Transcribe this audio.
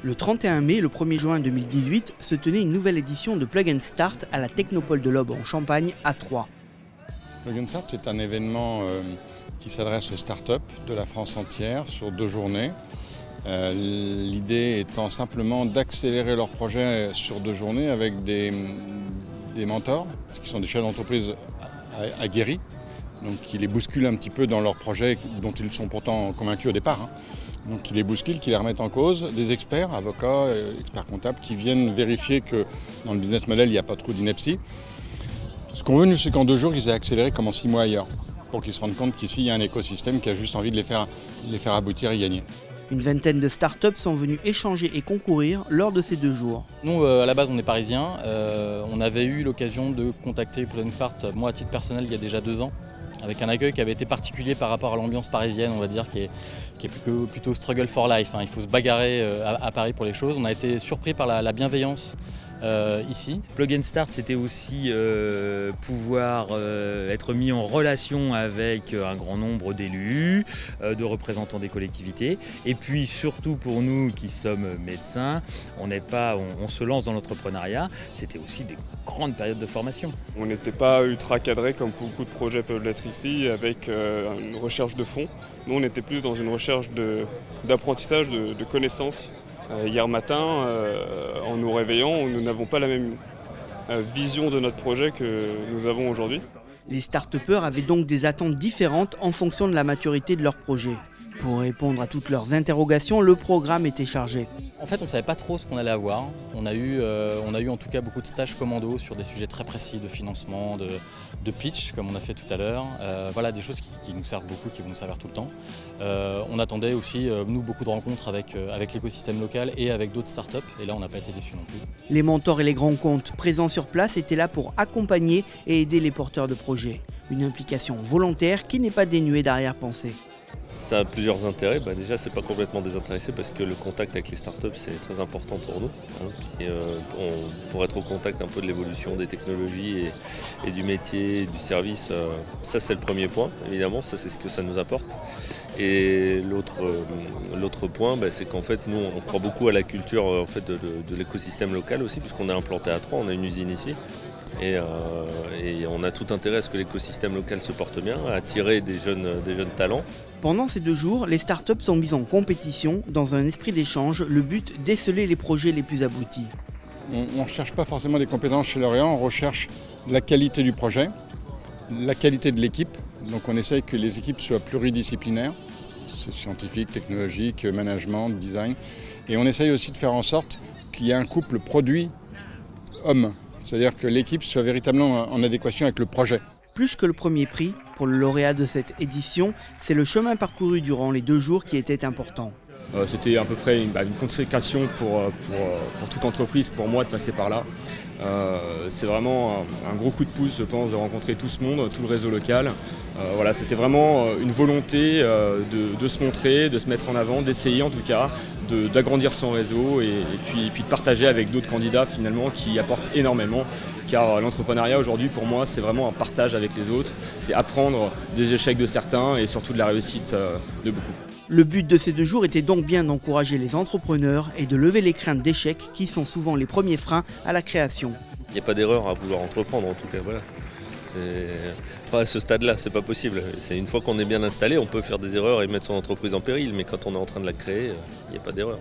Le 31 mai et le 1er juin 2018 se tenait une nouvelle édition de Plug and Start à la Technopole de l'Aube en Champagne à Troyes. Plug and Start est un événement qui s'adresse aux startups de la France entière sur 2 journées. L'idée étant simplement d'accélérer leurs projets sur 2 journées avec des mentors, qui sont des chefs d'entreprise aguerris, donc qui les bousculent un petit peu dans leurs projets dont ils sont pourtant convaincus au départ. Donc qui les bousculent, qui les remettent en cause, des experts, avocats, experts comptables, qui viennent vérifier que dans le business model, il n'y a pas trop d'ineptie. Ce qu'on veut, nous, c'est qu'en 2 jours, ils aient accéléré comme en 6 mois ailleurs, pour qu'ils se rendent compte qu'ici, il y a un écosystème qui a juste envie de les faire aboutir et gagner. Une vingtaine de startups sont venues échanger et concourir lors de ces 2 jours. Nous, à la base, on est parisiens. On avait eu l'occasion de contacter Plug and Start, moi à titre personnel, il y a déjà 2 ans, avec un accueil qui avait été particulier par rapport à l'ambiance parisienne, on va dire, qui est plutôt struggle for life. Il faut se bagarrer à Paris pour les choses. On a été surpris par la bienveillance ici. Plug and Start, c'était aussi pouvoir être mis en relation avec un grand nombre d'élus, de représentants des collectivités. Et puis surtout pour nous qui sommes médecins, on se lance dans l'entrepreneuriat. C'était aussi des grandes périodes de formation. On n'était pas ultra cadré comme beaucoup de projets peuvent l'être ici, avec une recherche de fonds. Nous, on était plus dans une recherche d'apprentissage, de connaissances. Hier matin, en nous réveillant, nous n'avons pas la même vision de notre projet que nous avons aujourd'hui. Les start-upers avaient donc des attentes différentes en fonction de la maturité de leur projet. Pour répondre à toutes leurs interrogations, le programme était chargé. En fait, on ne savait pas trop ce qu'on allait avoir. On a eu en tout cas beaucoup de stages commando sur des sujets très précis de financement, de pitch, comme on a fait tout à l'heure. Voilà, des choses qui nous servent beaucoup, qui vont nous servir tout le temps. On attendait aussi, nous, beaucoup de rencontres avec l'écosystème local et avec d'autres startups. Et là, on n'a pas été déçus non plus. Les mentors et les grands comptes présents sur place étaient là pour accompagner et aider les porteurs de projets. Une implication volontaire qui n'est pas dénuée d'arrière-pensée. Ça a plusieurs intérêts. Déjà, c'est pas complètement désintéressé parce que le contact avec les startups, c'est très important pour nous. Pour être au contact un peu de l'évolution des technologies et du métier, du service, ça c'est le premier point, évidemment, ça c'est ce que ça nous apporte. Et l'autre point, c'est qu'en fait, nous, on croit beaucoup à la culture de l'écosystème local aussi, puisqu'on est implanté à Troyes, on a une usine ici. Et on a tout intérêt à ce que l'écosystème local se porte bien, à attirer des jeunes talents. Pendant ces 2 jours, les startups sont mises en compétition dans un esprit d'échange, le but déceler les projets les plus aboutis. On ne recherche pas forcément des compétences chez L'Oréal, on recherche la qualité du projet, la qualité de l'équipe. Donc on essaye que les équipes soient pluridisciplinaires, scientifiques, technologiques, management, design. Et on essaye aussi de faire en sorte qu'il y ait un couple produit-homme. C'est-à-dire que l'équipe soit véritablement en adéquation avec le projet. Plus que le premier prix, pour le lauréat de cette édition, c'est le chemin parcouru durant les 2 jours qui était important. C'était à peu près une consécration pour toute entreprise, pour moi, de passer par là. C'est vraiment un gros coup de pouce, je pense, de rencontrer tout ce monde, tout le réseau local. Voilà, c'était vraiment une volonté de se montrer, de se mettre en avant, d'essayer en tout cas, d'agrandir son réseau et puis de partager avec d'autres candidats finalement qui apportent énormément. Car l'entrepreneuriat aujourd'hui pour moi c'est vraiment un partage avec les autres, c'est apprendre des échecs de certains et surtout de la réussite de beaucoup. Le but de ces 2 jours était donc bien d'encourager les entrepreneurs et de lever les craintes d'échec qui sont souvent les premiers freins à la création. Il n'y a pas d'erreur à vouloir entreprendre en tout cas, voilà. Pas à ce stade-là, c'est pas possible. C'est une fois qu'on est bien installé, on peut faire des erreurs et mettre son entreprise en péril, mais quand on est en train de la créer, il n'y a pas d'erreur.